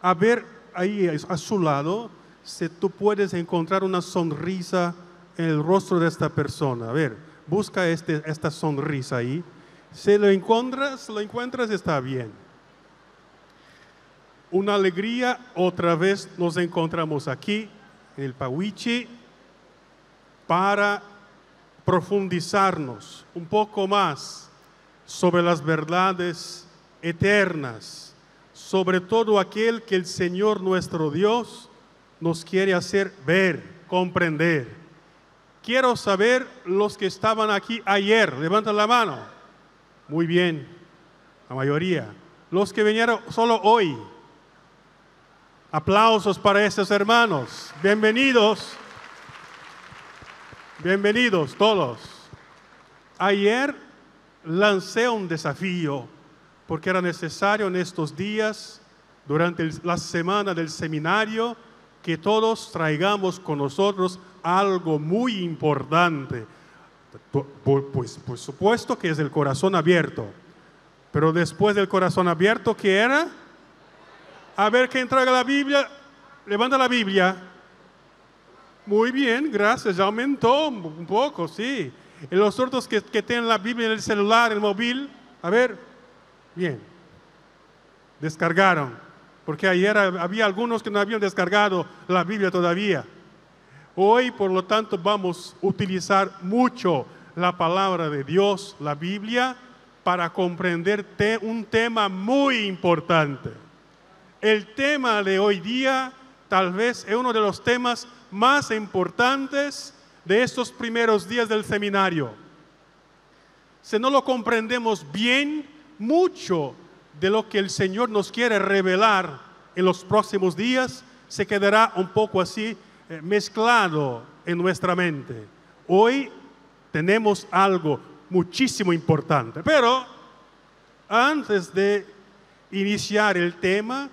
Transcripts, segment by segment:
A ver, ahí a su lado, si tú puedes encontrar una sonrisa en el rostro de esta persona. A ver, busca esta sonrisa ahí. Si lo encuentras, está bien. Una alegría, otra vez nos encontramos aquí, en el Pawichi, para profundizarnos un poco más sobre las verdades eternas, sobre todo aquel que el Señor nuestro Dios nos quiere hacer ver, comprender. Quiero saber los que estaban aquí ayer, levanten la mano. Muy bien, la mayoría. Los que vinieron solo hoy. Aplausos para esos hermanos. Bienvenidos. Bienvenidos todos. Ayer lancé un desafío porque era necesario en estos días, durante la semana del seminario, que todos traigamos con nosotros algo muy importante. Pues por supuesto que es el corazón abierto. Pero después del corazón abierto, ¿qué era? A ver, ¿quién traiga la Biblia? Levanta la Biblia. Muy bien, gracias. Ya aumentó un poco, sí. Y los otros que tienen la Biblia en el celular, en el móvil, a ver. Bien. Descargaron. Porque ayer había algunos que no habían descargado la Biblia todavía. Hoy, por lo tanto, vamos a utilizar mucho la palabra de Dios, la Biblia, para comprender un tema muy importante. El tema de hoy día tal vez es uno de los temas más importantes de estos primeros días del seminario. Si no lo comprendemos bien, mucho de lo que el Señor nos quiere revelar en los próximos días se quedará un poco así mezclado en nuestra mente. Hoy tenemos algo muchísimo importante, pero antes de iniciar el tema,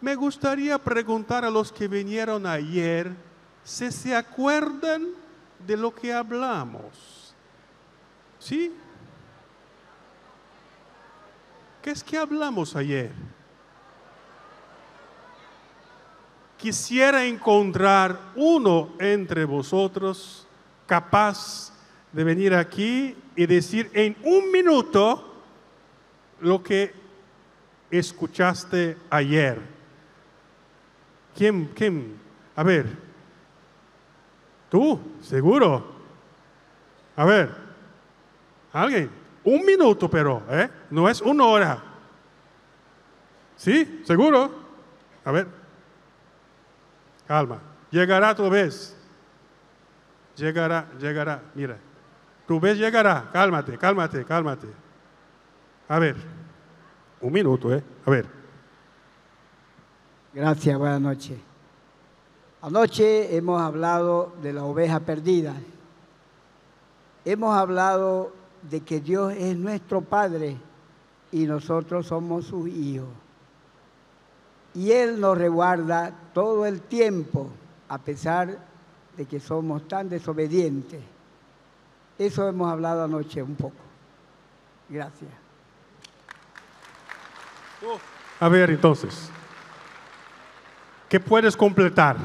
me gustaría preguntar a los que vinieron ayer si se acuerdan de lo que hablamos. ¿Sí? ¿Qué es que hablamos ayer? Quisiera encontrar uno entre vosotros capaz de venir aquí y decir en un minuto lo que escuchaste ayer. ¿Quién? A ver. ¿Tú? ¿Seguro? A ver. ¿Alguien? Un minuto, pero, no es una hora. ¿Sí? ¿Seguro? A ver. Calma. Llegará tu vez. Llegará. Mira. Tu vez llegará. Cálmate. A ver. Un minuto, A ver. Gracias, buenas noches. Anoche hemos hablado de la oveja perdida. Hemos hablado de que Dios es nuestro Padre y nosotros somos sus hijos. Y Él nos resguarda todo el tiempo, a pesar de que somos tan desobedientes. Eso hemos hablado anoche un poco. Gracias. A ver, entonces, ¿qué puedes completar?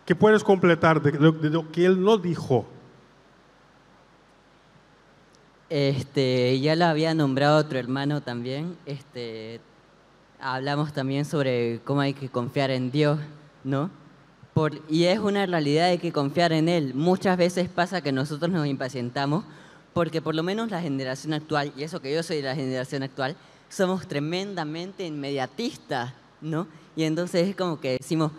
¿Qué puedes completar de lo que Él no dijo? Ya lo había nombrado otro hermano también. Hablamos también sobre cómo hay que confiar en Dios, ¿no? Y es una realidad, hay que confiar en Él. Muchas veces pasa que nosotros nos impacientamos porque por lo menos la generación actual, y eso que yo soy de la generación actual, somos tremendamente inmediatistas, ¿no? Y entonces es como que decimos,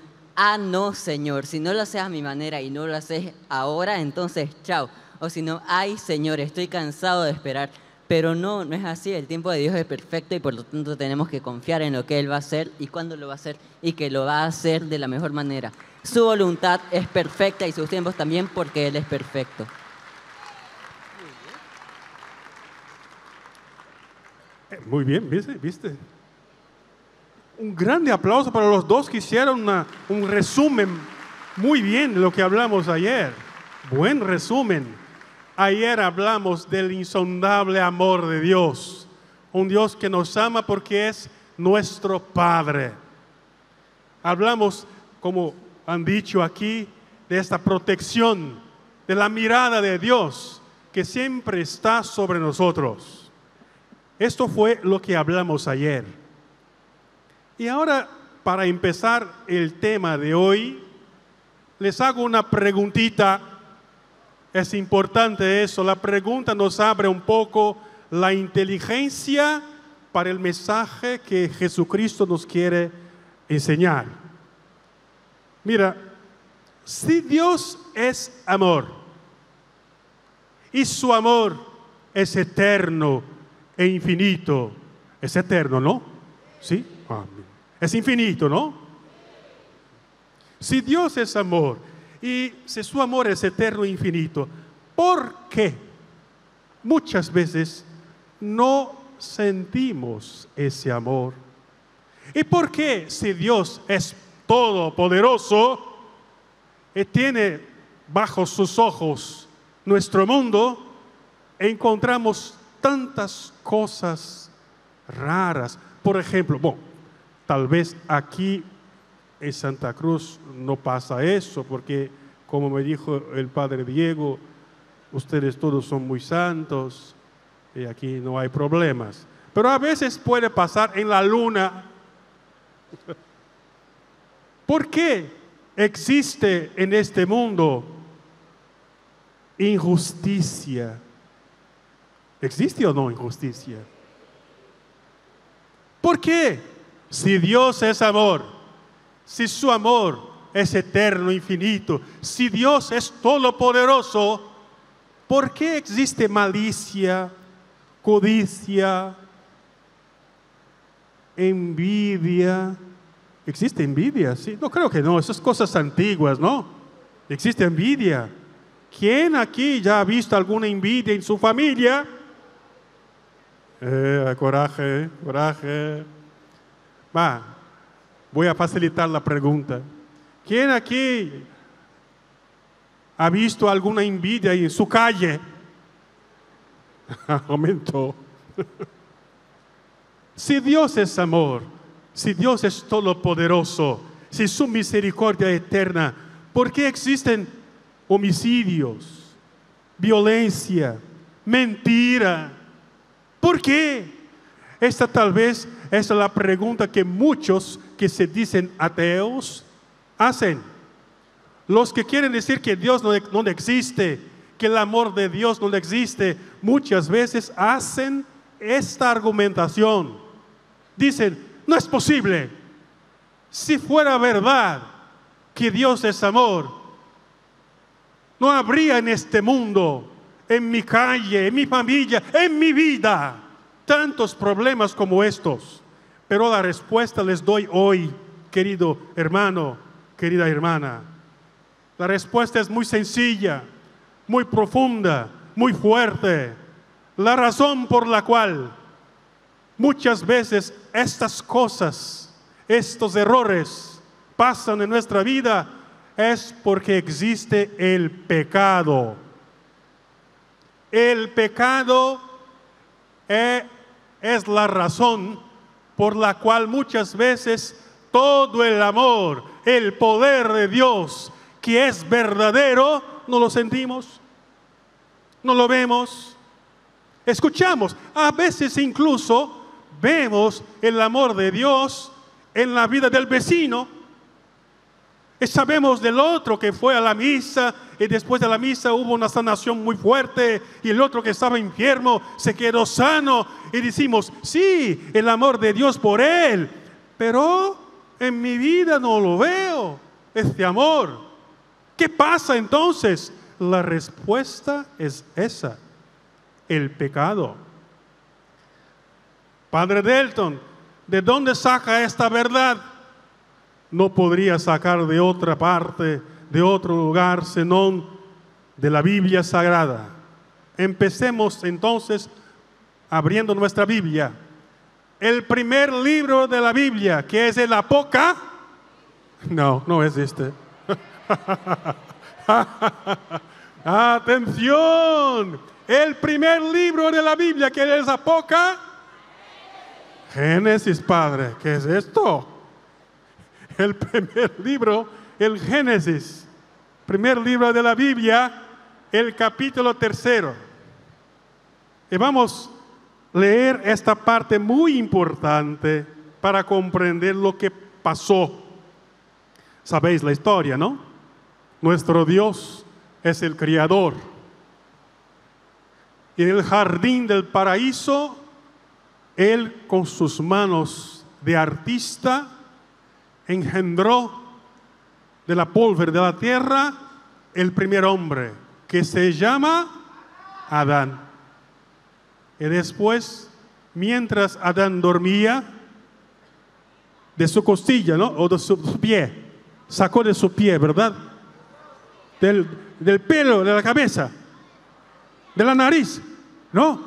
no, Señor, si no lo haces a mi manera y no lo haces ahora, entonces chao. O si no, ay, Señor, estoy cansado de esperar. Pero no es así, el tiempo de Dios es perfecto y por lo tanto tenemos que confiar en lo que Él va a hacer y cuándo lo va a hacer y que lo va a hacer de la mejor manera. Su voluntad es perfecta y sus tiempos también porque Él es perfecto. Muy bien, ¿viste? Un grande aplauso para los dos que hicieron un resumen muy bien de lo que hablamos ayer. Buen resumen. Ayer hablamos del insondable amor de Dios. Un Dios que nos ama porque es nuestro Padre. Hablamos, como han dicho aquí, de esta protección, de la mirada de Dios que siempre está sobre nosotros. Esto fue lo que hablamos ayer. Y ahora, para empezar el tema de hoy, les hago una preguntita. Es importante eso. La pregunta nos abre un poco la inteligencia para el mensaje que Jesucristo nos quiere enseñar. Mira, si Dios es amor y su amor es eterno e infinito, es eterno, ¿no? ¿Sí? Amén. Es infinito, ¿no? Si Dios es amor y si su amor es eterno e infinito, ¿por qué muchas veces no sentimos ese amor? ¿Y por qué, si Dios es todopoderoso y tiene bajo sus ojos nuestro mundo, encontramos tantas cosas raras? Por ejemplo, tal vez aquí en Santa Cruz no pasa eso, porque como me dijo el padre Diego, ustedes todos son muy santos y aquí no hay problemas. Pero a veces puede pasar en la luna. ¿Por qué existe en este mundo injusticia? ¿Existe o no injusticia? ¿Por qué? Si Dios es amor, si su amor es eterno, infinito, si Dios es todopoderoso, ¿por qué existe malicia, codicia, envidia? ¿Existe envidia? Sí, no creo que no, esas cosas antiguas, ¿no? Existe envidia. ¿Quién aquí ya ha visto alguna envidia en su familia? Coraje, coraje. Voy a facilitar la pregunta. ¿Quién aquí ha visto alguna envidia en su calle? Aumentó. Si Dios es amor, si Dios es todopoderoso, si su misericordia es eterna, ¿por qué existen homicidios, violencia, mentira? ¿Por qué? Esta tal vez es la pregunta que muchos que se dicen ateos hacen. Los que quieren decir que Dios no existe, que el amor de Dios no existe, muchas veces hacen esta argumentación. Dicen, no es posible. Si fuera verdad que Dios es amor, no habría en este mundo, en mi calle, en mi familia, en mi vida, tantos problemas como estos. Pero la respuesta les doy hoy, querido hermano, querida hermana. La respuesta es muy sencilla, muy profunda, muy fuerte. La razón por la cual muchas veces estas cosas, estos errores pasan en nuestra vida es porque existe el pecado. El pecado es la razón por la cual muchas veces todo el amor, el poder de Dios, que es verdadero, no lo sentimos, no lo vemos, escuchamos. A veces incluso vemos el amor de Dios en la vida del vecino. Y sabemos del otro que fue a la misa y después de la misa hubo una sanación muy fuerte y el otro que estaba enfermo se quedó sano y decimos, sí, el amor de Dios por él, pero en mi vida no lo veo, este amor. ¿Qué pasa entonces? La respuesta es esa, el pecado. Padre Delton, ¿de dónde saca esta verdad? No podría sacar de otra parte, de otro lugar, sino de la Biblia Sagrada. Empecemos entonces abriendo nuestra Biblia. El primer libro de la Biblia, que es el Apocalipsis. No es este. Atención. El primer libro de la Biblia, que es Apocalipsis. Génesis, Padre, ¿qué es esto? el primer libro, el Génesis, primer libro de la Biblia, el capítulo 3. Y vamos a leer esta parte muy importante para comprender lo que pasó. Sabéis la historia, ¿no? Nuestro Dios es el Creador. Y en el jardín del paraíso, Él con sus manos de artista engendró de la polvo de la tierra el primer hombre, que se llama Adán. Y después, mientras Adán dormía, de su costilla, ¿no? O de su pie, sacó de su pie, ¿verdad? Del pelo, de la cabeza, de la nariz, ¿no?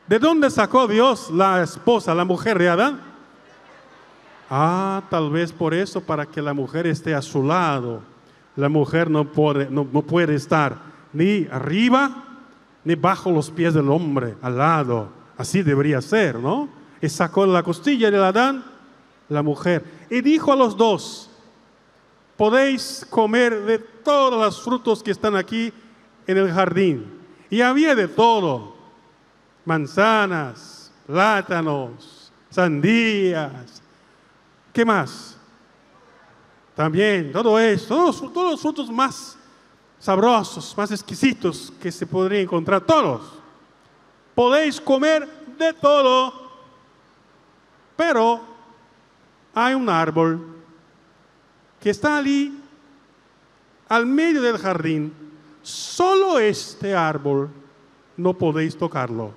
¿De dónde sacó Dios la esposa, la mujer de Adán? Tal vez por eso, para que la mujer esté a su lado. La mujer no puede estar ni arriba ni bajo los pies del hombre, al lado. Así debería ser, ¿no? Y sacó la costilla de Adán, la mujer, y dijo a los dos: podéis comer de todos los frutos que están aquí en el jardín. Y había de todo: manzanas, plátanos, sandías. ¿Qué más? También todo eso, todos los frutos más sabrosos, más exquisitos que se podría encontrar, todos. Podéis comer de todo, pero hay un árbol que está allí al medio del jardín. Solo este árbol no podéis tocarlo.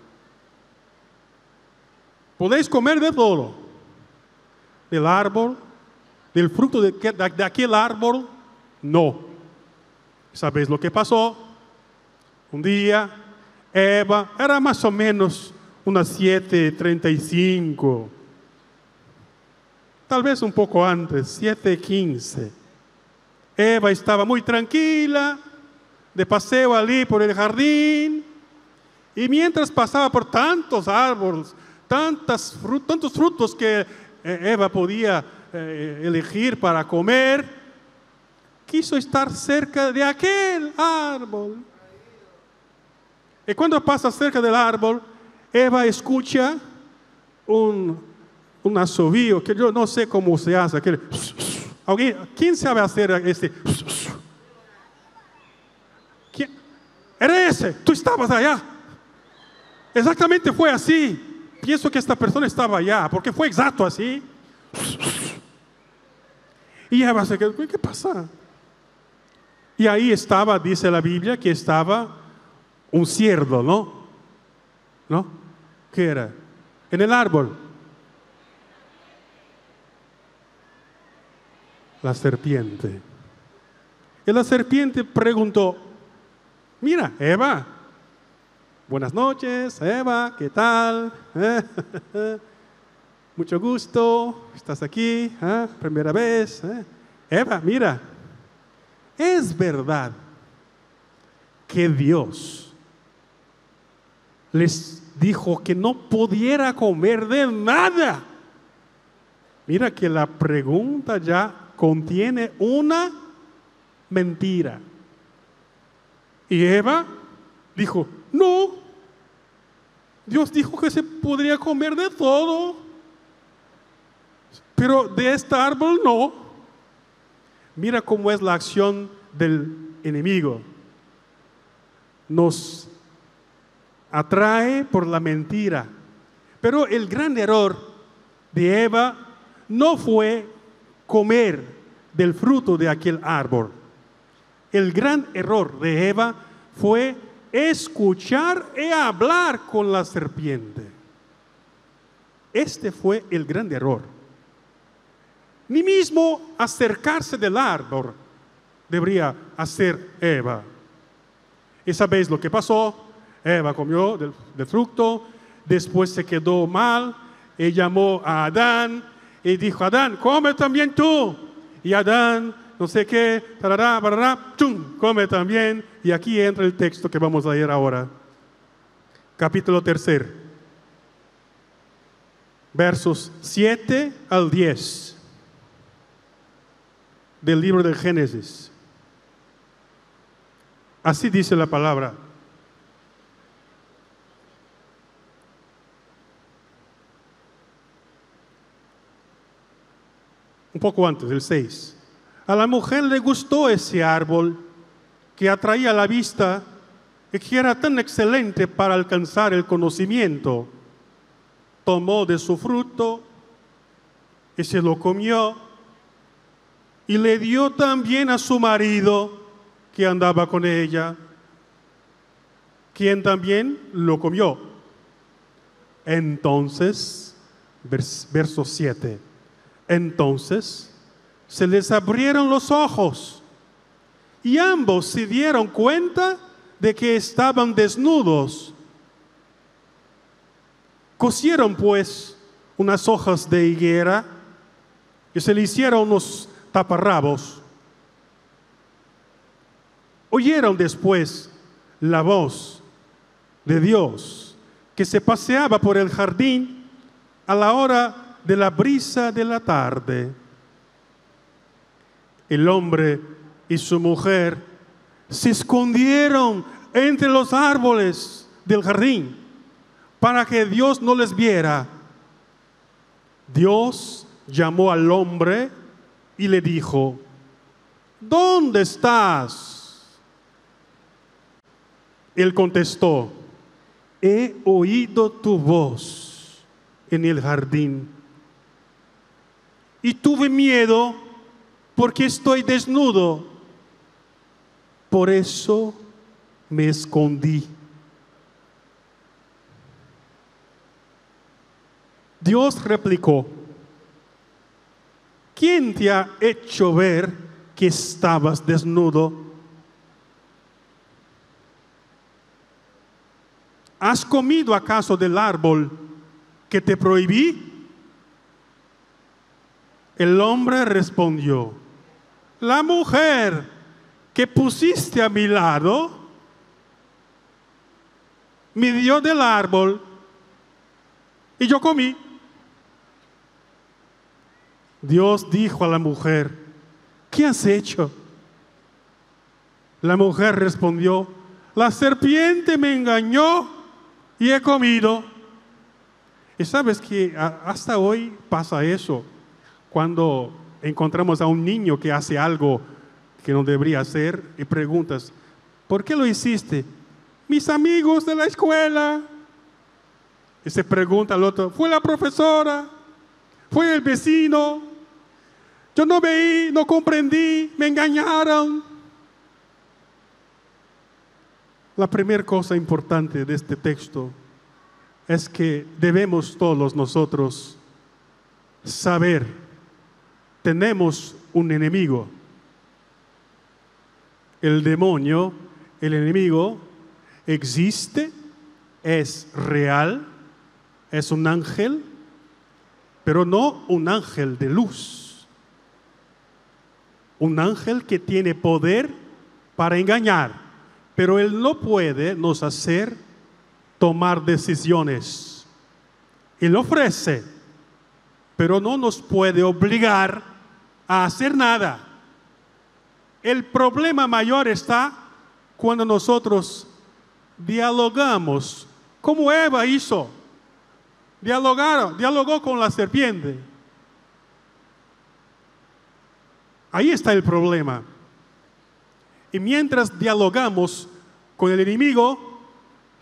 Podéis comer de todo, del árbol, del fruto de aquel árbol, no. ¿Sabéis lo que pasó? Un día, Eva, era más o menos unas 7:35, tal vez un poco antes, 7:15. Eva estaba muy tranquila, de paseo allí por el jardín, y mientras pasaba por tantos árboles, tantos frutos que Eva podía elegir para comer, quiso estar cerca de aquel árbol. Y cuando pasa cerca del árbol, Eva escucha un asovio, que yo no sé cómo se hace. ¿Quién sabe hacer este? ¿Quién? Era ese, tú estabas allá. Exactamente fue así. Pienso que esta persona estaba allá, porque fue exacto así. Y Eva se quedó: ¿qué pasa? Y ahí estaba, dice la Biblia, que estaba un ciervo, ¿no? ¿Qué era? En el árbol. La serpiente. Y la serpiente preguntó: mira, Eva, buenas noches, Eva, ¿qué tal? Mucho gusto, estás aquí, primera vez. Eva, mira, es verdad que Dios les dijo que no pudiera comer de nada. Mira que la pregunta ya contiene una mentira. Y Eva dijo: no, Dios dijo que se podría comer de todo, pero de este árbol no. Mira cómo es la acción del enemigo. Nos atrae por la mentira. Pero el gran error de Eva no fue comer del fruto de aquel árbol. El gran error de Eva fue escuchar y hablar con la serpiente. Este fue el gran error. Ni mismo acercarse del árbol debería hacer Eva. ¿Y sabéis lo que pasó? Eva comió del fruto, después se quedó mal y llamó a Adán y dijo: Adán, come también tú. Y Adán, no sé qué, tarará, barará, ¡chum!, come también. Y aquí entra el texto que vamos a leer ahora. Capítulo 3, versos 7 al 10. del libro del Génesis. Así dice la palabra. Un poco antes, el 6. A la mujer le gustó ese árbol que atraía la vista y que era tan excelente para alcanzar el conocimiento. Tomó de su fruto y se lo comió y le dio también a su marido que andaba con ella, quien también lo comió. Entonces, verso 7, entonces se les abrieron los ojos y ambos se dieron cuenta de que estaban desnudos. Cosieron pues unas hojas de higuera y se le hicieron unos taparrabos. Oyeron después la voz de Dios que se paseaba por el jardín a la hora de la brisa de la tarde. El hombre y su mujer se escondieron entre los árboles del jardín para que Dios no les viera. Dios llamó al hombre y le dijo: ¿dónde estás? Él contestó: he oído tu voz en el jardín y tuve miedo porque estoy desnudo, por eso me escondí. Dios replicó: ¿quién te ha hecho ver que estabas desnudo? ¿Has comido acaso del árbol que te prohibí? El hombre respondió: la mujer que pusiste a mi lado me dio del árbol y yo comí. Dios dijo a la mujer: ¿qué has hecho? La mujer respondió: la serpiente me engañó y he comido. Y sabes que hasta hoy pasa eso. Cuando encontramos a un niño que hace algo que no debería hacer y preguntas: ¿por qué lo hiciste? Mis amigos de la escuela. Y se pregunta al otro: fue la profesora, fue el vecino, yo no veí, no comprendí, me engañaron. La primera cosa importante de este texto es que debemos todos nosotros saber: tenemos un enemigo. El demonio, el enemigo, existe, es real, es un ángel, pero no un ángel de luz. Un ángel que tiene poder para engañar, pero él no puede nos hacer tomar decisiones. Él ofrece, pero no nos puede obligar a hacer nada. El problema mayor está cuando nosotros dialogamos, como Eva hizo. Dialogó con la serpiente. Ahí está el problema. Y mientras dialogamos con el enemigo,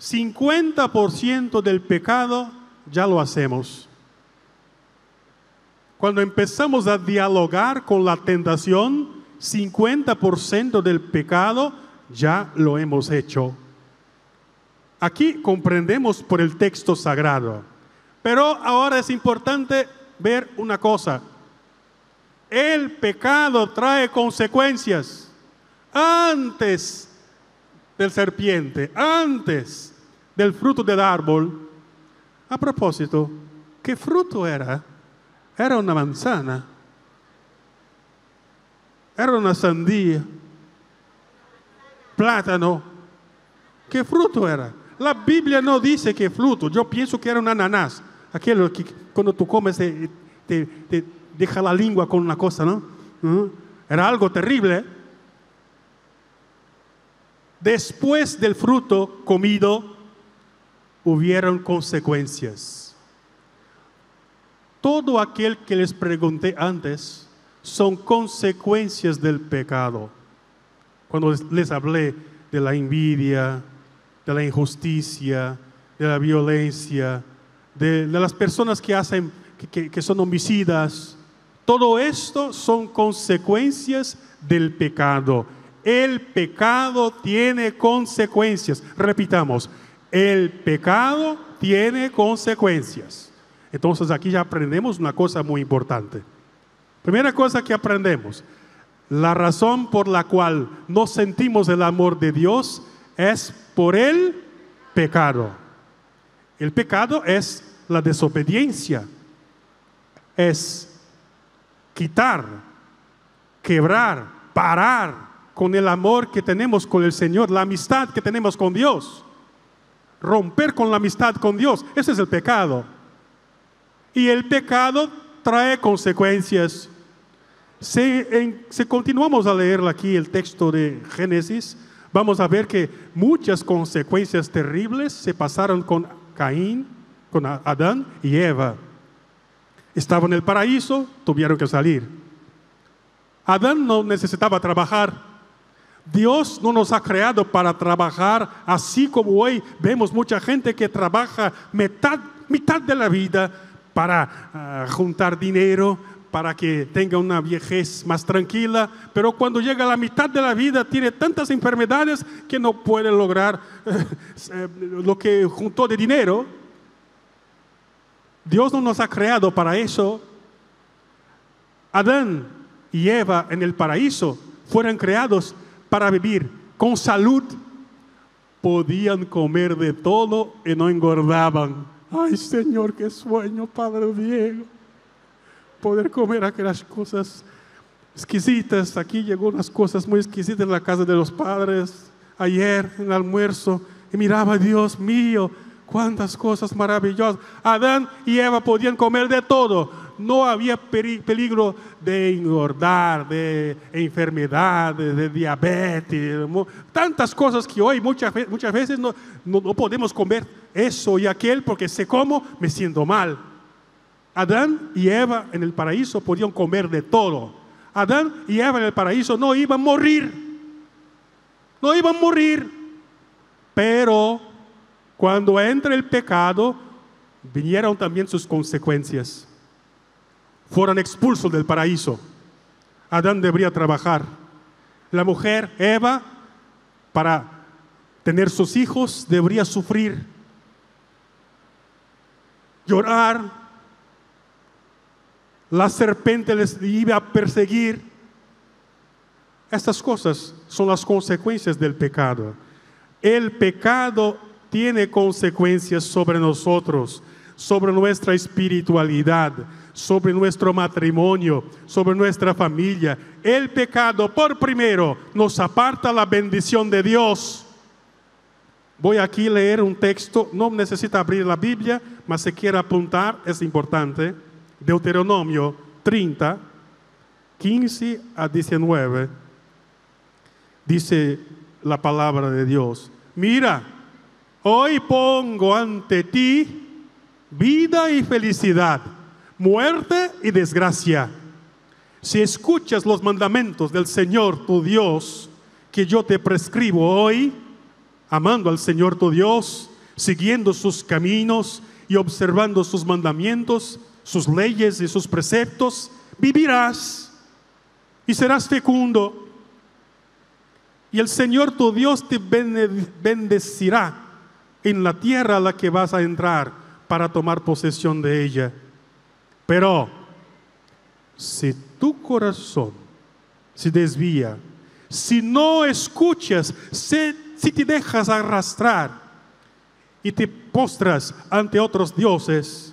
50% del pecado ya lo hacemos. Cuando empezamos a dialogar con la tentación, 50% del pecado ya lo hemos hecho. Aquí comprendemos por el texto sagrado. Pero ahora es importante ver una cosa. El pecado trae consecuencias. Antes del serpiente, antes del fruto del árbol. A propósito, ¿qué fruto era? Era una manzana. Era una sandía. Plátano. ¿Qué fruto era? La Biblia no dice qué fruto. Yo pienso que era un ananás. Aquello que cuando tú comes te deja la lengua con una cosa, ¿no? Era algo terrible. Después del fruto comido, hubieron consecuencias. Todo aquel que les pregunté antes son consecuencias del pecado. Cuando les hablé de la envidia, de la injusticia, de la violencia, de las personas que son homicidas, todo esto son consecuencias del pecado. El pecado tiene consecuencias. Repitamos, el pecado tiene consecuencias. Entonces aquí ya aprendemos una cosa muy importante. Primera cosa que aprendemos, la razón por la cual no sentimos el amor de Dios es por el pecado. El pecado es la desobediencia, es quitar, quebrar, parar con el amor que tenemos con el Señor, la amistad que tenemos con Dios. Romper con la amistad con Dios, ese es el pecado. Y el pecado trae consecuencias. Si continuamos a leer aquí el texto de Génesis, vamos a ver que muchas consecuencias terribles se pasaron con Caín, con Adán y Eva. Estaban en el paraíso, tuvieron que salir. Adán no necesitaba trabajar. Dios no nos ha creado para trabajar, así como hoy vemos mucha gente que trabaja mitad de la vida para juntar dinero, para que tenga una vejez más tranquila, pero cuando llega a la mitad de la vida tiene tantas enfermedades que no puede lograr lo que juntó de dinero. Dios no nos ha creado para eso. Adán y Eva en el paraíso fueron creados para vivir con salud. Podían comer de todo y no engordaban. Ay, Señor, qué sueño, Padre Diego. Poder comer aquellas cosas exquisitas. Aquí llegó unas cosas muy exquisitas en la casa de los padres. Ayer en el almuerzo. Y miraba, Dios mío, cuántas cosas maravillosas. Adán y Eva podían comer de todo. No había peligro de engordar, de enfermedades, de diabetes, tantas cosas que hoy muchas veces no podemos comer eso y aquel porque si como me siento mal. Adán y Eva en el paraíso podían comer de todo. Adán y Eva en el paraíso no iban a morir. No iban a morir. Pero cuando entra el pecado, vinieron también sus consecuencias. Fueron expulsos del paraíso. Adán debería trabajar. La mujer, Eva, para tener sus hijos, debería sufrir, llorar. La serpiente les iba a perseguir. Estas cosas son las consecuencias del pecado. El pecado tiene consecuencias sobre nosotros, sobre nuestra espiritualidad, sobre nuestro matrimonio, sobre nuestra familia. El pecado, por primero, nos aparta la bendición de Dios. Voy aquí a leer un texto, no necesita abrir la Biblia, mas si quiere apuntar, es importante. Deuteronomio 30, 15 a 19, dice la palabra de Dios: mira, hoy pongo ante ti vida y felicidad, muerte y desgracia. Si escuchas los mandamientos del Señor tu Dios, que yo te prescribo hoy, amando al Señor tu Dios, siguiendo sus caminos y observando sus mandamientos, sus leyes y sus preceptos, vivirás y serás fecundo. Y el Señor tu Dios te bendecirá en la tierra a la que vas a entrar para tomar posesión de ella. Pero si tu corazón se desvía, si no escuchas, si te dejas arrastrar y te postras ante otros dioses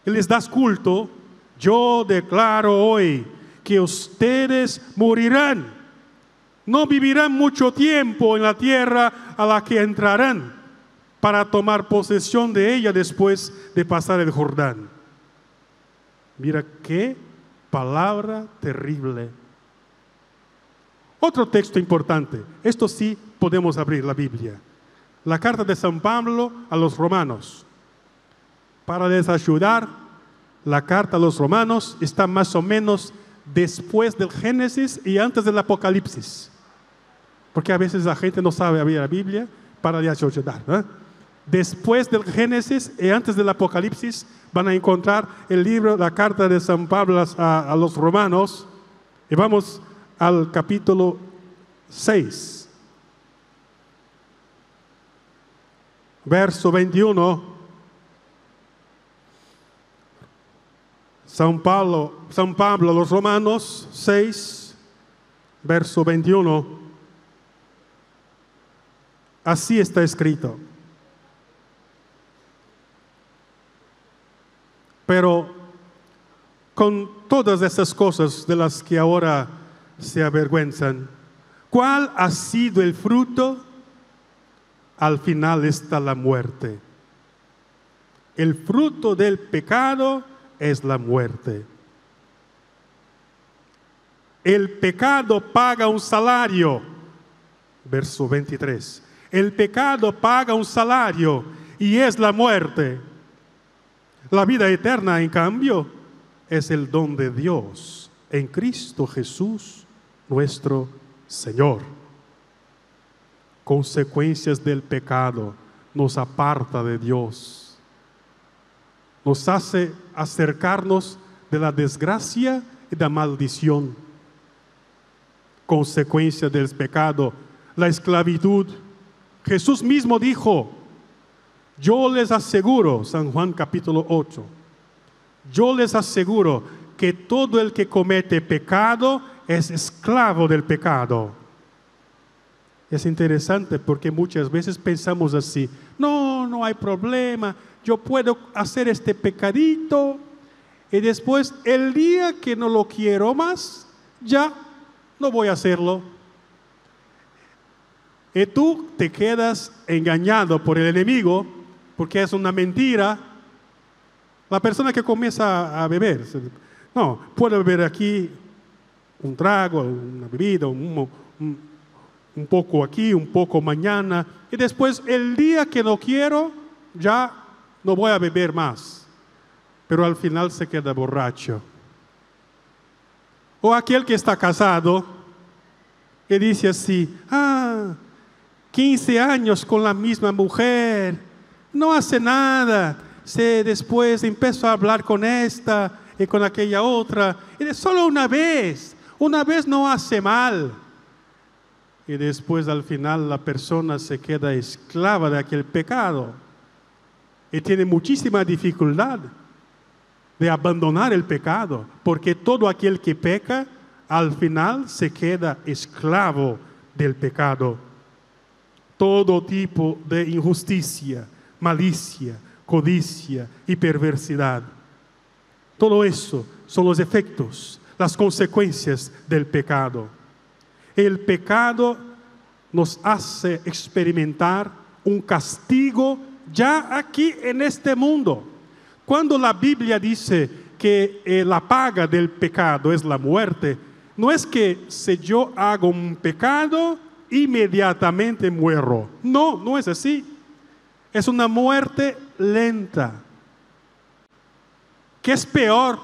y les das culto, yo declaro hoy que ustedes morirán. No vivirán mucho tiempo en la tierra a la que entrarán para tomar posesión de ella después de pasar el Jordán. Mira qué palabra terrible. Otro texto importante, esto sí podemos abrir la Biblia. La carta de San Pablo a los romanos. Para les ayudar, la carta a los romanos está más o menos después del Génesis y antes del Apocalipsis. Porque a veces la gente no sabe abrir la Biblia para les ayudar, ¿eh? Después del Génesis y antes del Apocalipsis van a encontrar el libro, la carta de San Pablo a los romanos. Y vamos al capítulo 6, verso 21. San Pablo a los romanos 6, verso 21. Así está escrito. Pero con todas estas cosas de las que ahora se avergüenzan, ¿cuál ha sido el fruto? Al final está la muerte. El fruto del pecado es la muerte. El pecado paga un salario. Verso 23. El pecado paga un salario y es la muerte. La vida eterna, en cambio, es el don de Dios en Cristo Jesús, nuestro Señor. Consecuencias del pecado nos aparta de Dios. Nos hace acercarnos de la desgracia y de la maldición. Consecuencia del pecado, la esclavitud. Jesús mismo dijo: yo les aseguro, San Juan capítulo 8, yo les aseguro que todo el que comete pecado es esclavo del pecado. Es interesante porque muchas veces pensamos así: no hay problema, yo puedo hacer este pecadito y después el día que no lo quiero más, ya no voy a hacerlo. Y tú te quedas engañado por el enemigo, porque es una mentira. La persona que comienza a beber, no, puedo beber aquí un trago, una bebida, un poco aquí, un poco mañana, y después el día que no quiero, ya no voy a beber más. Pero al final se queda borracho. O aquel que está casado y dice así: 15 años con la misma mujer, no hace nada. Después empezó a hablar con esta y con aquella otra, y solo una vez no hace mal. Y después al final la persona se queda esclava de aquel pecado y tiene muchísima dificultad de abandonar el pecado, porque todo aquel que peca al final se queda esclavo del pecado. Todo tipo de injusticia, malicia, codicia y perversidad. Todo eso son los efectos, las consecuencias del pecado. El pecado nos hace experimentar un castigo ya aquí en este mundo. Cuando la Biblia dice que la paga del pecado es la muerte, no es que si yo hago un pecado, inmediatamente muero. No es así. Es una muerte lenta. ¿Qué es peor?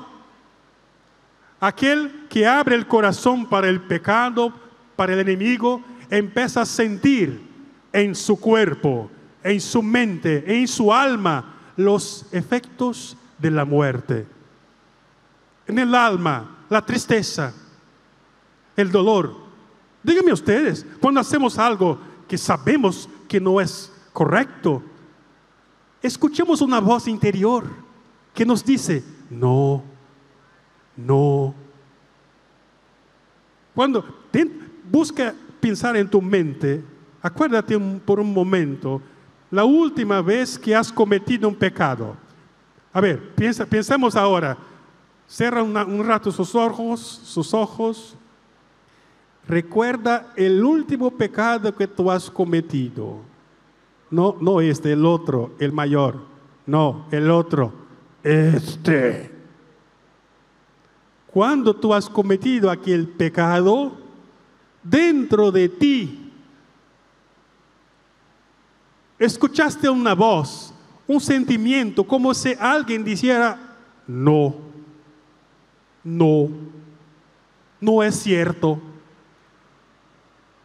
Aquel que abre el corazón para el pecado, para el enemigo, empieza a sentir en su cuerpo, en su mente, en su alma, los efectos de la muerte. En el alma, la tristeza, el dolor. Díganme ustedes, cuando hacemos algo que sabemos que no es correcto, escuchamos una voz interior que nos dice: no. Cuando busca pensar en tu mente, acuérdate por un momento la última vez que has cometido un pecado. A ver, pensemos ahora. Cierra un rato sus ojos. Recuerda el último pecado que tú has cometido. No el otro, el mayor. No, el otro. Cuando tú has cometido aquel pecado, dentro de ti escuchaste una voz, un sentimiento, como si alguien dijera, no es cierto.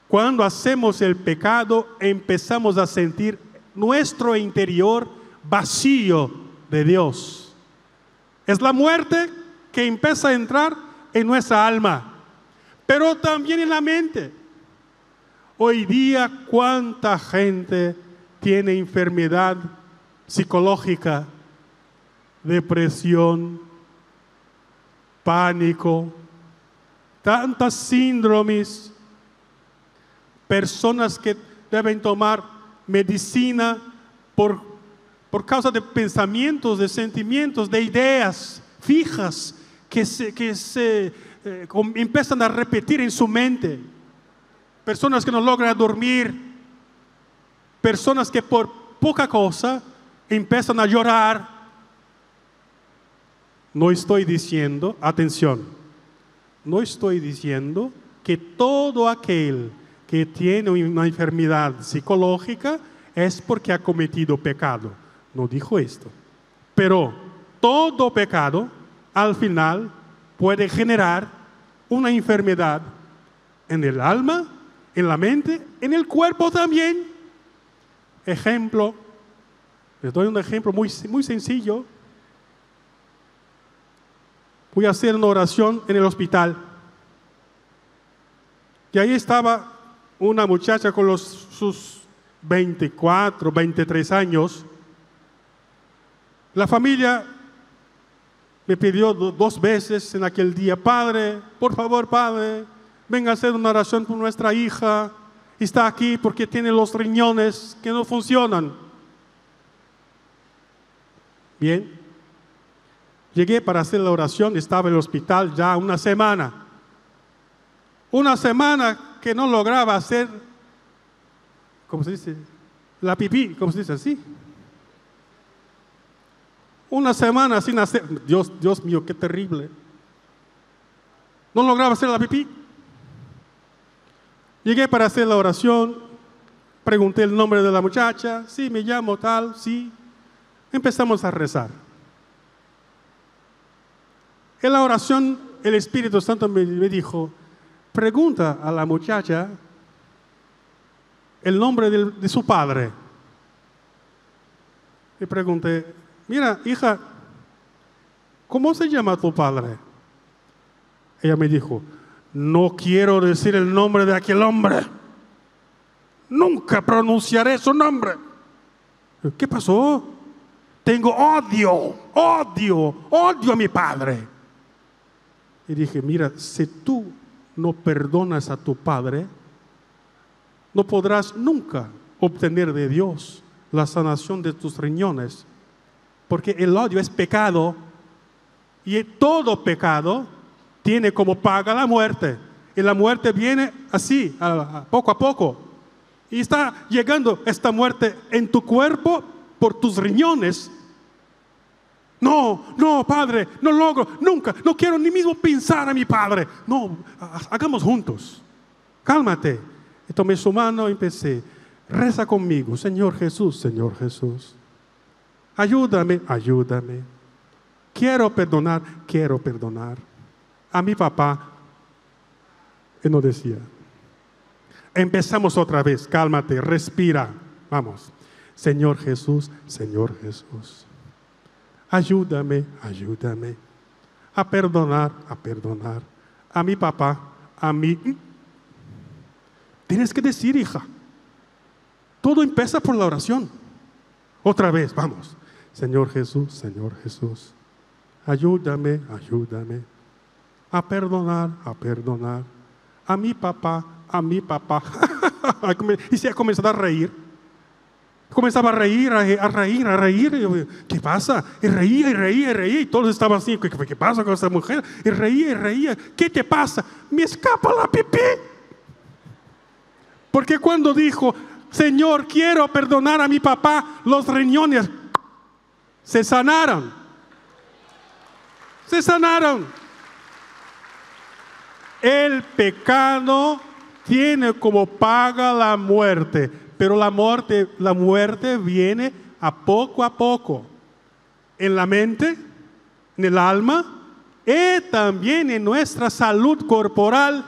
Cuando hacemos el pecado, empezamos a sentir nuestro interior vacío de Dios. Es la muerte que empieza a entrar en nuestra alma, pero también en la mente. Hoy día, ¿cuánta gente tiene enfermedad psicológica, depresión, pánico, tantas síndromes? Personas que deben tomar medicina por causa de pensamientos, de sentimientos, de ideas fijas que empiezan a repetir en su mente. Personas que no logran dormir, personas que por poca cosa empiezan a llorar. No estoy diciendo, atención, no estoy diciendo que todo aquel que tiene una enfermedad psicológica es porque ha cometido pecado. No dijo esto. Pero todo pecado al final puede generar una enfermedad en el alma, en la mente, en el cuerpo también. Ejemplo, les doy un ejemplo muy sencillo. Voy a hacer una oración en el hospital. Y ahí estaba una muchacha con sus 24, 23 años. La familia me pidió 2 veces en aquel día, Padre, por favor, Padre, venga a hacer una oración por nuestra hija. Está aquí porque tiene los riñones que no funcionan. Bien. Llegué para hacer la oración, estaba en el hospital ya una semana. Una semana que no lograba hacer, ¿cómo se dice? La pipí, ¿cómo se dice así? Una semana sin hacer, Dios mío, qué terrible. No lograba hacer la pipí. Llegué para hacer la oración, pregunté el nombre de la muchacha, sí, me llamo tal, sí. Empezamos a rezar. En la oración, el Espíritu Santo me dijo, pregunta a la muchacha el nombre de su padre. Le pregunté, mira, hija, ¿cómo se llama tu padre? Ella me dijo, no quiero decir el nombre de aquel hombre. Nunca pronunciaré su nombre. ¿Qué pasó? Tengo odio a mi padre. Y dije, mira, si tú no perdonas a tu padre, no podrás nunca obtener de Dios la sanación de tus riñones. Porque el odio es pecado y todo pecado tiene como paga la muerte. Y la muerte viene así, poco a poco. Y está llegando esta muerte en tu cuerpo por tus riñones. No, padre, no logro, nunca, no quiero ni mismo pensar a mi padre. No, hagamos juntos. Cálmate. Y tomé su mano y empecé. Reza conmigo, Señor Jesús. Ayúdame. Quiero perdonar a mi papá. Y no decía. Empezamos otra vez, cálmate, respira. Vamos. Señor Jesús. Ayúdame a perdonar a mi papá, a mí. Tienes que decir, hija. Todo empieza por la oración. Otra vez, vamos. Señor Jesús. Ayúdame a perdonar a mi papá. Y se ha comenzado a reír. Comenzaba a reír. ¿Qué pasa? Y reía. Y todos estaban así. ¿Qué pasa con esta mujer? Y reía. ¿Qué te pasa? Me escapa la pipí. Porque cuando dijo, Señor, quiero perdonar a mi papá, los riñones se sanaron. El pecado tiene como paga la muerte, pero la muerte viene a poco, en la mente, en el alma y también en nuestra salud corporal.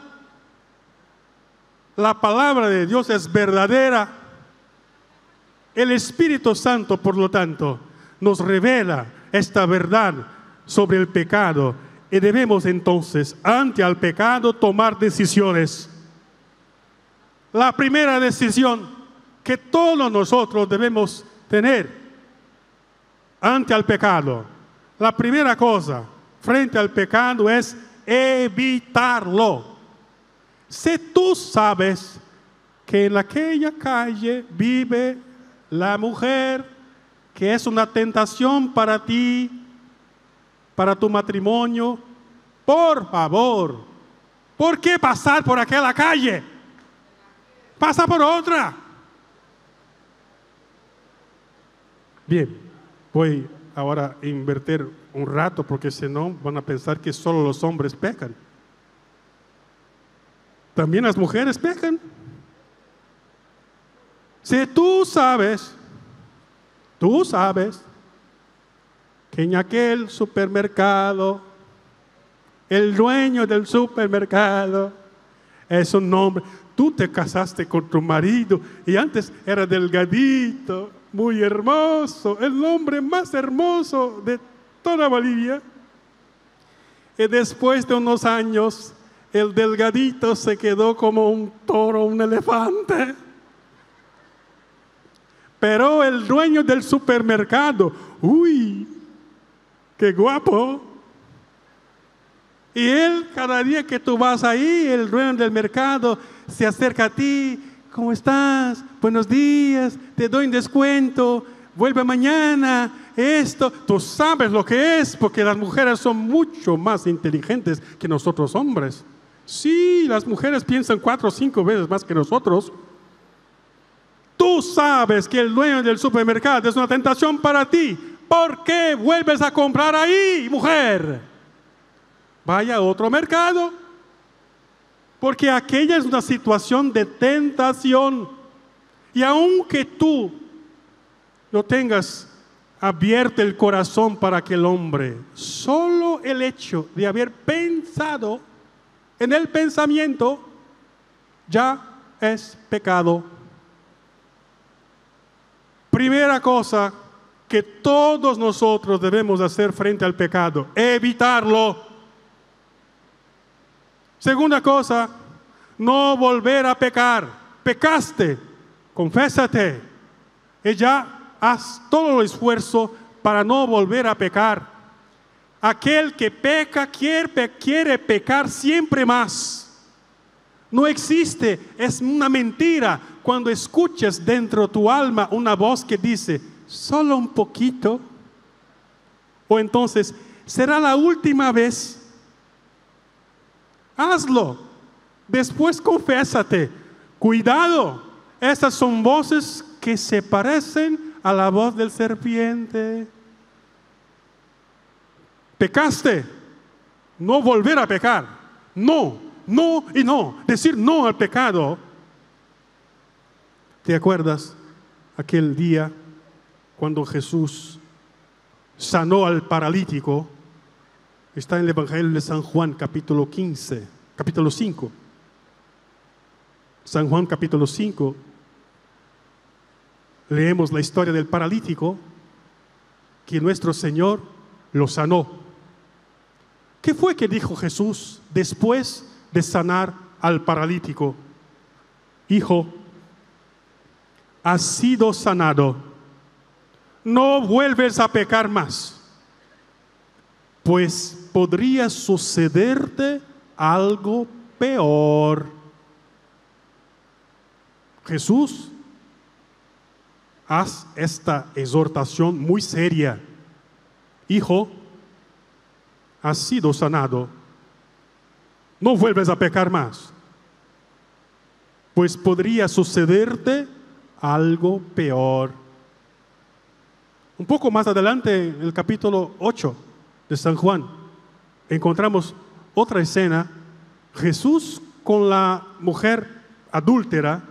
La palabra de Dios es verdadera. El Espíritu Santo, por lo tanto, nos revela esta verdad sobre el pecado y debemos entonces, ante el pecado, tomar decisiones. La primera decisión que todos nosotros debemos tener ante el pecado, la primera cosa frente al pecado es evitarlo. Si tú sabes que en aquella calle vive la mujer que es una tentación para ti, para tu matrimonio, por favor, ¿por qué pasar por aquella calle? Pasa por otra. Bien, voy ahora a invertir un rato porque si no van a pensar que solo los hombres pecan. También las mujeres pecan. Si tú sabes que en aquel supermercado, el dueño del supermercado es un hombre. Tú te casaste con tu marido y antes era delgadito, muy hermoso, el hombre más hermoso de toda Bolivia. Y después de unos años, el delgadito se quedó como un toro, un elefante. Pero el dueño del supermercado, uy, qué guapo. Y él, cada día que tú vas ahí, el dueño del mercado se acerca a ti. ¿Cómo estás? Buenos días, te doy un descuento, vuelve mañana, esto. Tú sabes lo que es, porque las mujeres son mucho más inteligentes que nosotros hombres. Sí, las mujeres piensan 4 o 5 veces más que nosotros. Tú sabes que el dueño del supermercado es una tentación para ti. ¿Por qué vuelves a comprar ahí, mujer? Vaya a otro mercado. Porque aquella es una situación de tentación. Y aunque tú no tengas abierto el corazón para aquel hombre, solo el hecho de haber pensado en el pensamiento ya es pecado. Primera cosa que todos nosotros debemos hacer frente al pecado, evitarlo. Segunda cosa, no volver a pecar. Pecaste, confésate y ya haz todo el esfuerzo para no volver a pecar. Aquel que peca quiere pecar siempre más. No existe, es una mentira cuando escuchas dentro de tu alma una voz que dice, solo un poquito. O entonces, será la última vez. Hazlo. Después confésate. Cuidado. Estas son voces que se parecen a la voz del serpiente. Pecaste. No volver a pecar. No, no y no. Decir no al pecado. ¿Te acuerdas aquel día cuando Jesús sanó al paralítico? Está en el Evangelio de San Juan, capítulo 5. San Juan, capítulo 5. Leemos la historia del paralítico que nuestro Señor lo sanó. ¿Qué fue que dijo Jesús después de sanar al paralítico? Hijo, has sido sanado. No vuelves a pecar más, pues podría sucederte algo peor. Jesús hace esta exhortación muy seria. Hijo, has sido sanado. No vuelves a pecar más, pues podría sucederte algo peor. Un poco más adelante, en el capítulo 8 de San Juan, encontramos otra escena. Jesús con la mujer adúltera,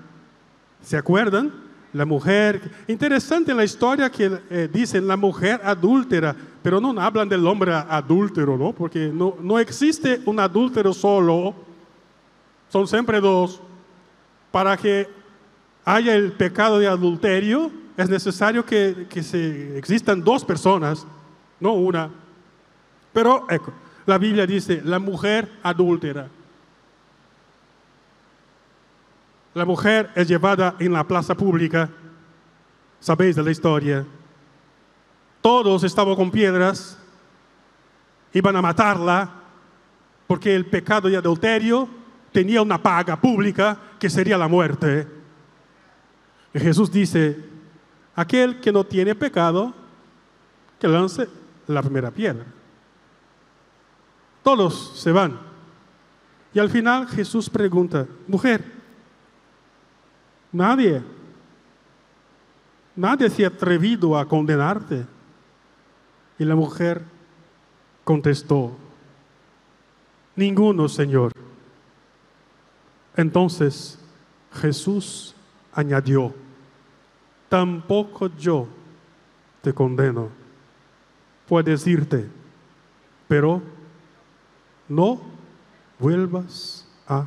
¿se acuerdan? La mujer, interesante en la historia que dicen la mujer adúltera, pero no hablan del hombre adúltero, ¿no? Porque no existe un adúltero solo, son siempre dos. Para que haya el pecado de adulterio, es necesario que existan dos personas, no una. Pero la Biblia dice, la mujer adúltera. La mujer es llevada en la plaza pública, sabéis de la historia. Todos estaban con piedras, iban a matarla, porque el pecado de adulterio tenía una paga pública que sería la muerte. Y Jesús dice, aquel que no tiene pecado, que lance la primera piedra. Todos se van. Y al final Jesús pregunta, mujer, nadie se ha atrevido a condenarte. Y la mujer contestó, ninguno, Señor. Entonces Jesús añadió, tampoco yo te condeno. Puedes irte, pero no vuelvas a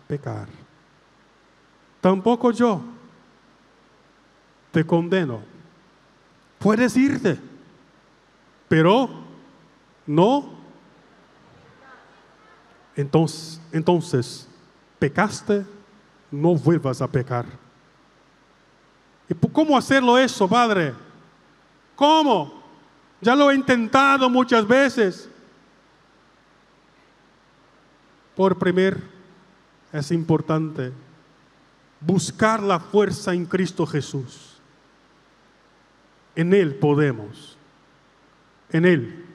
pecar. Tampoco yo te condeno. Puedes irte, pero no. Entonces, pecaste, no vuelvas a pecar. ¿Y cómo hacerlo eso, Padre? ¿Cómo? Ya lo he intentado muchas veces. Por primero, es importante buscar la fuerza en Cristo Jesús. En Él podemos. En Él.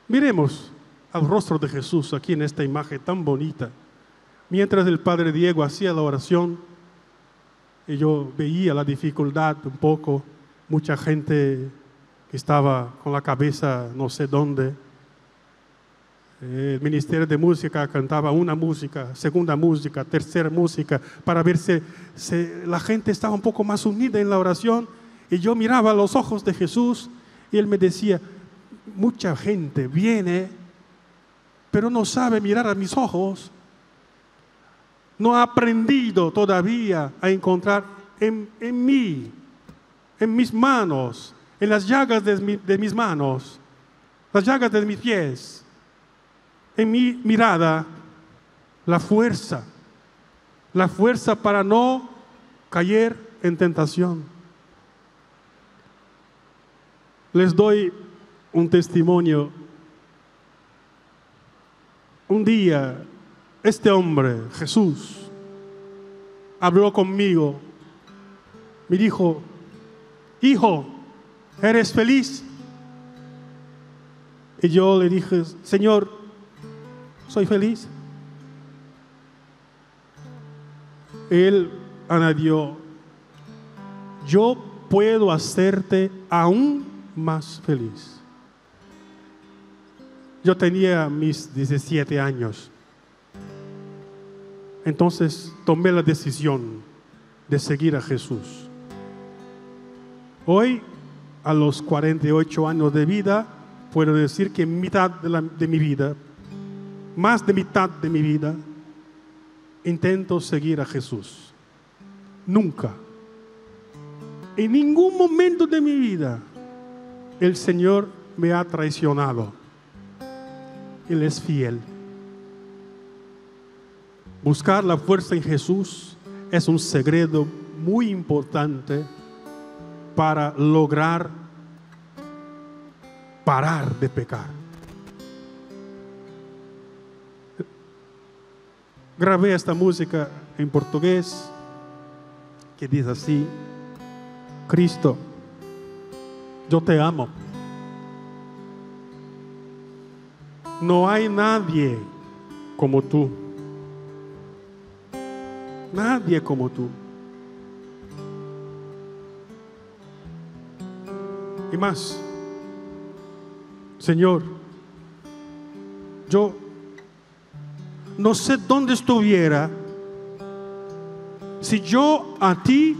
Miremos al rostro de Jesús aquí en esta imagen tan bonita. Mientras el Padre Diego hacía la oración, y yo veía la dificultad un poco, mucha gente que estaba con la cabeza no sé dónde. El Ministerio de Música cantaba una música, segunda música, tercera música, para ver si la gente estaba un poco más unida en la oración. Y yo miraba a los ojos de Jesús y Él me decía, mucha gente viene, pero no sabe mirar a mis ojos. No ha aprendido todavía a encontrar en mí, en mis manos, en las llagas de mis manos, las llagas de mis pies, en mi mirada, la fuerza para no caer en tentación. Les doy un testimonio. Un día, este hombre, Jesús, habló conmigo, me dijo, hijo, ¿eres feliz? Y yo le dije, Señor, soy feliz. Él añadió, yo puedo hacerte aún más feliz. Yo tenía mis 17 años. Entonces tomé la decisión de seguir a Jesús. Hoy, a los 48 años de vida, puedo decir que mitad de mi vida, más de mitad de mi vida, intento seguir a Jesús. Nunca, en ningún momento de mi vida, el Señor me ha traicionado. Él es fiel. Buscar la fuerza en Jesús es un secreto muy importante para lograr parar de pecar. Grabé esta música en portugués que dice así: Cristo, yo te amo. No hay nadie como tú. Nadie como tú. Y más, Señor, yo no sé dónde estuviera si yo a ti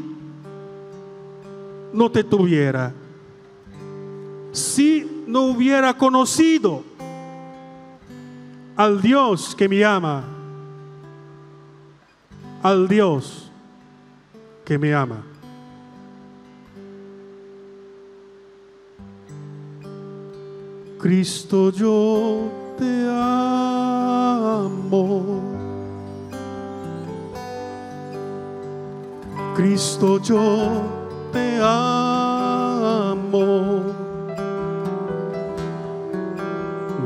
no te tuviera, si no hubiera conocido al Dios que me ama, al Dios que me ama. Cristo, yo te amo. Cristo, yo te amo.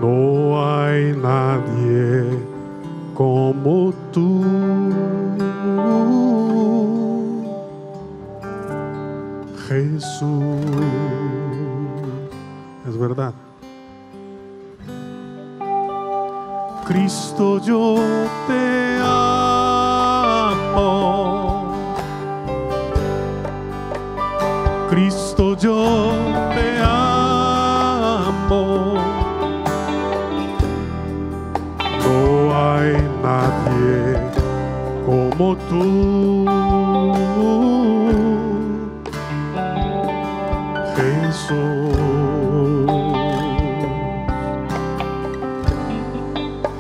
No hay nadie como tú. Jesús. Es verdad. Cristo, yo te amo. Cristo, yo te amo. No hay nadie como tú, Jesús.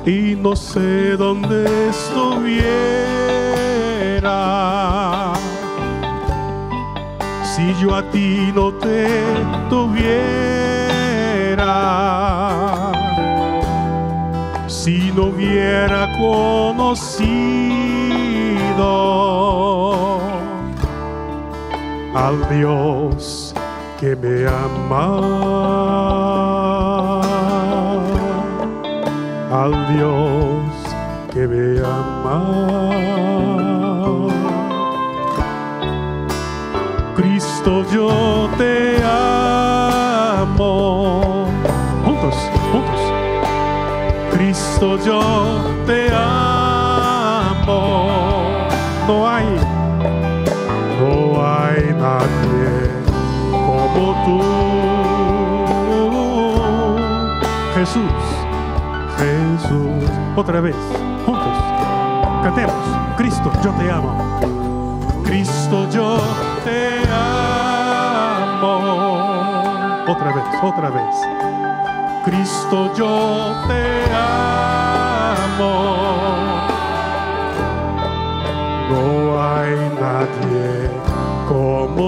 Y no sé dónde estuviera si yo a ti no te tuviera, si no hubiera conocido al Dios que me ama, al Dios que me ama. Cristo, yo te amo. Juntos, juntos. Cristo, yo te amo. No hay nadie como tú, Jesús, Jesús. Otra vez, juntos, cantemos. Cristo, yo te amo. Cristo, yo te amo. Otra vez, otra vez. Cristo, yo te amo. No hay nadie como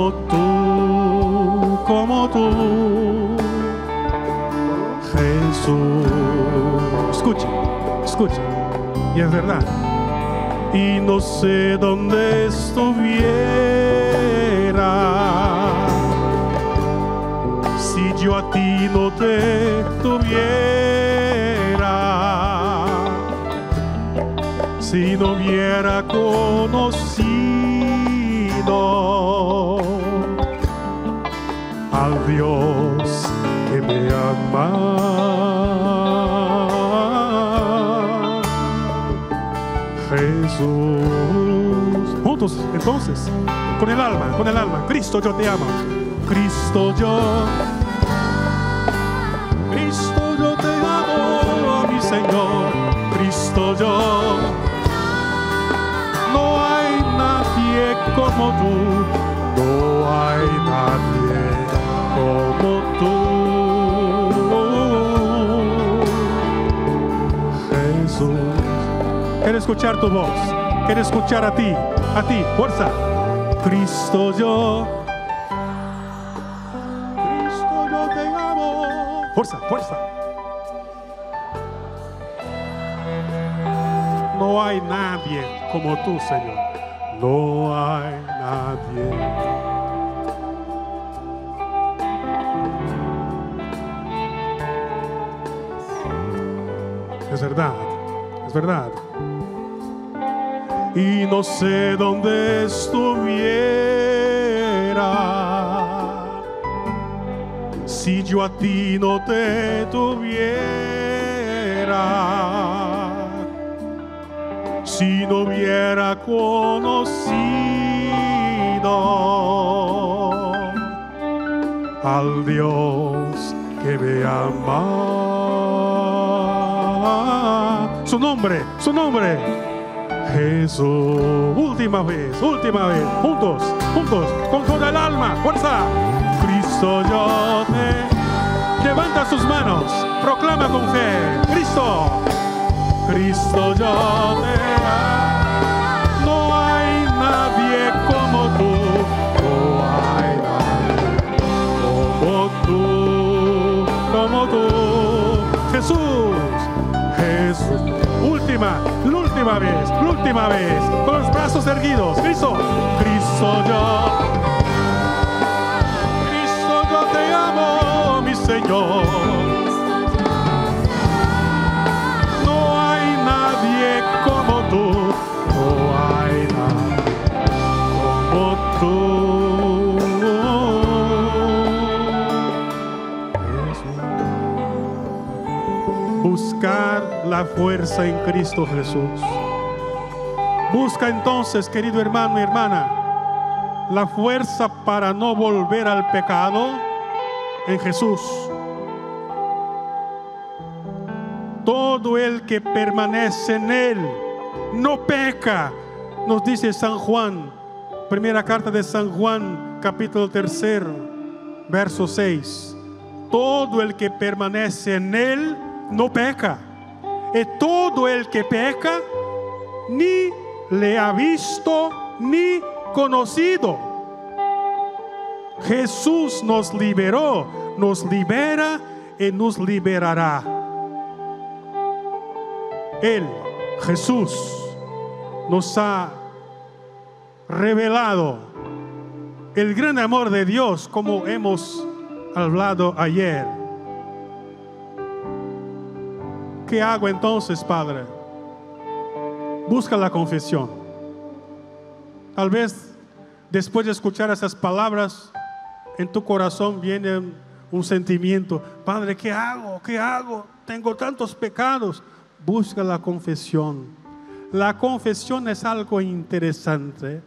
tú, Jesús. Escucha, escucha. Y es verdad. Y no sé dónde estuviera si yo a ti no te tuviera, si no hubiera conocido al Dios que me ama, Jesús. Juntos, entonces, con el alma, Cristo, yo te amo. Cristo, yo te amo, mi Señor. Cristo, yo. No hay nadie como tú, no hay nadie como tú, Jesús. Quiero escuchar tu voz, quiero escuchar a ti, fuerza. Cristo, yo te amo. Fuerza, fuerza. No hay nadie como tú, Señor. No hay nadie. Es verdad, es verdad. Y no sé dónde estuviera si yo a ti no te tuviera, si no hubiera conocido al Dios que me ama. Su nombre, su nombre. Jesús. Última vez, juntos, con toda el alma, fuerza. Cristo, yo te... Levanta sus manos, proclama con fe. Cristo, Cristo, yo te amo. No hay nadie como tú. No hay nadie como tú. Jesús, Jesús. Última vez, con los brazos erguidos. Cristo, Cristo, yo te amo, mi Señor. No hay nadie como tú, no hay nadie como tú. Jesús. Buscar la fuerza en Cristo Jesús. Busca entonces, querido hermano y hermana, la fuerza para no volver al pecado en Jesús. Todo el que permanece en Él no peca, nos dice San Juan, primera carta de San Juan, capítulo 3, verso 6. Todo el que permanece en Él no peca. Y todo el que peca ni le ha visto ni conocido. Jesús nos liberó, nos libera y nos liberará. Él, Jesús, nos ha revelado el gran amor de Dios, como hemos hablado ayer. ¿Qué hago entonces, Padre? Busca la confesión. Tal vez después de escuchar esas palabras, en tu corazón viene un sentimiento: Padre, ¿qué hago? ¿Qué hago? Tengo tantos pecados. Busca la confesión. La confesión es algo interesante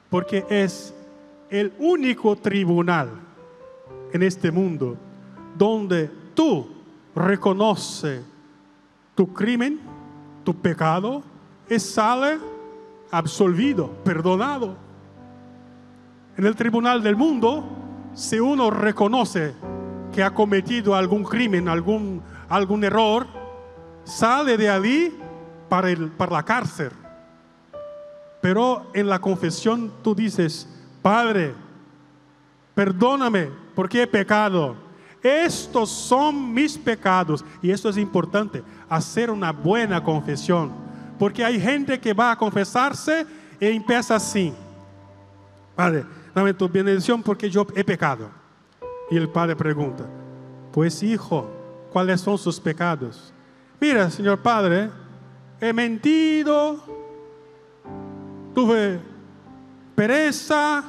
porque es el único tribunal en este mundo donde tú reconoces tu crimen, tu pecado, y sale absolvido, perdonado. En el tribunal del mundo, si uno reconoce que ha cometido algún crimen, algún error, sale de allí para la cárcel. Pero en la confesión tú dices: Padre, perdóname porque he pecado. Estos son mis pecados. Y esto es importante, hacer una buena confesión. Porque hay gente que va a confesarse y empieza así: Padre, dame tu bendición porque yo he pecado. Y el Padre pregunta: pues hijo, ¿cuáles son sus pecados? Mira, Señor Padre, he mentido, tuve pereza,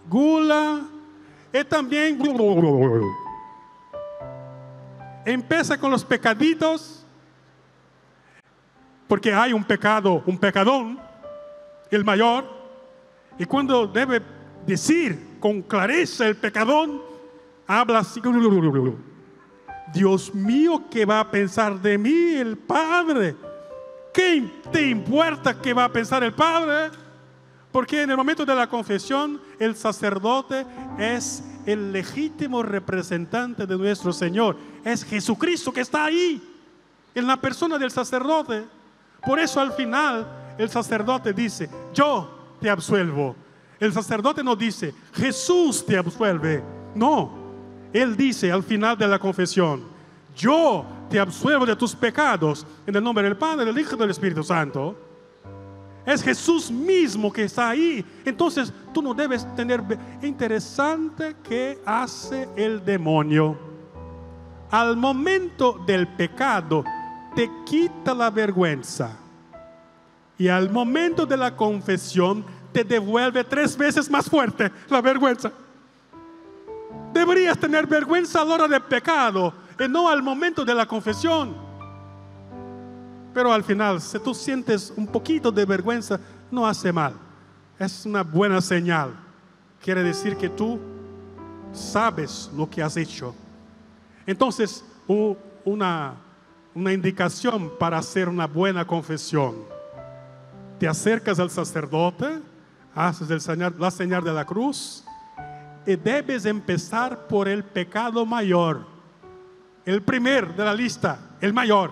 gula, y también empieza con los pecaditos. Porque hay un pecado, un pecadón, el mayor. Y cuando debe decir con clareza el pecadón, habla así: Dios mío, ¿qué va a pensar de mí el Padre? ¿Qué te importa qué va a pensar el Padre? Porque en el momento de la confesión, el sacerdote es el legítimo representante de nuestro Señor. Es Jesucristo que está ahí, en la persona del sacerdote. Por eso al final el sacerdote dice: yo te absuelvo. El sacerdote no dice: Jesús te absuelve. No, él dice al final de la confesión: yo te absuelvo de tus pecados en el nombre del Padre, del Hijo y del Espíritu Santo. Es Jesús mismo que está ahí. Entonces tú no debes tener... Interesante que hace el demonio. Al momento del pecado te quita la vergüenza, y al momento de la confesión te devuelve 3 veces más fuerte la vergüenza. Deberías tener vergüenza a la hora del pecado y no al momento de la confesión. Pero al final, si tú sientes un poquito de vergüenza, no hace mal, es una buena señal. Quiere decir que tú sabes lo que has hecho. Entonces, una indicación para hacer una buena confesión. Te acercas al sacerdote, haces la señal de la cruz y debes empezar por el pecado mayor, el primer de la lista, el mayor,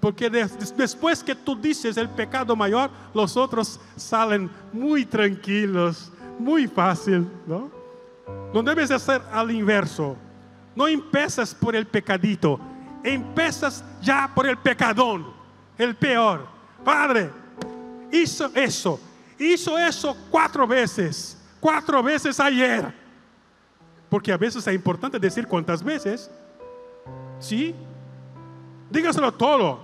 porque después que tú dices el pecado mayor, los otros salen muy tranquilos, muy fácil, ¿no? No debes hacer al inverso. No empiezas por el pecadito, empiezas ya por el pecadón, el peor. Padre, hizo eso 4 veces ayer. Porque a veces es importante decir cuántas veces. ¿Sí? Dígaselo todo,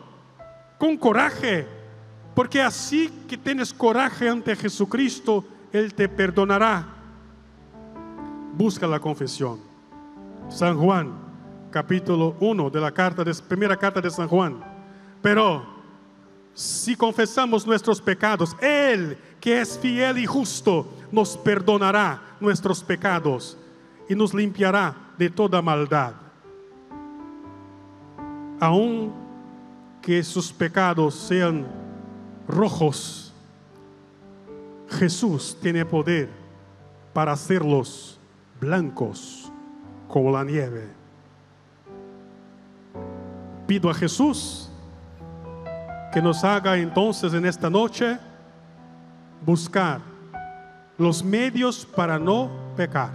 con coraje, porque así que tienes coraje ante Jesucristo, Él te perdonará. Busca la confesión. San Juan, capítulo 1 de la primera carta de San Juan. Pero si confesamos nuestros pecados, Él, que es fiel y justo, nos perdonará nuestros pecados y nos limpiará de toda maldad. Aun que sus pecados sean rojos, Jesús tiene poder para hacerlos blancos como la nieve. Pido a Jesús que nos haga entonces en esta noche buscar los medios para no pecar.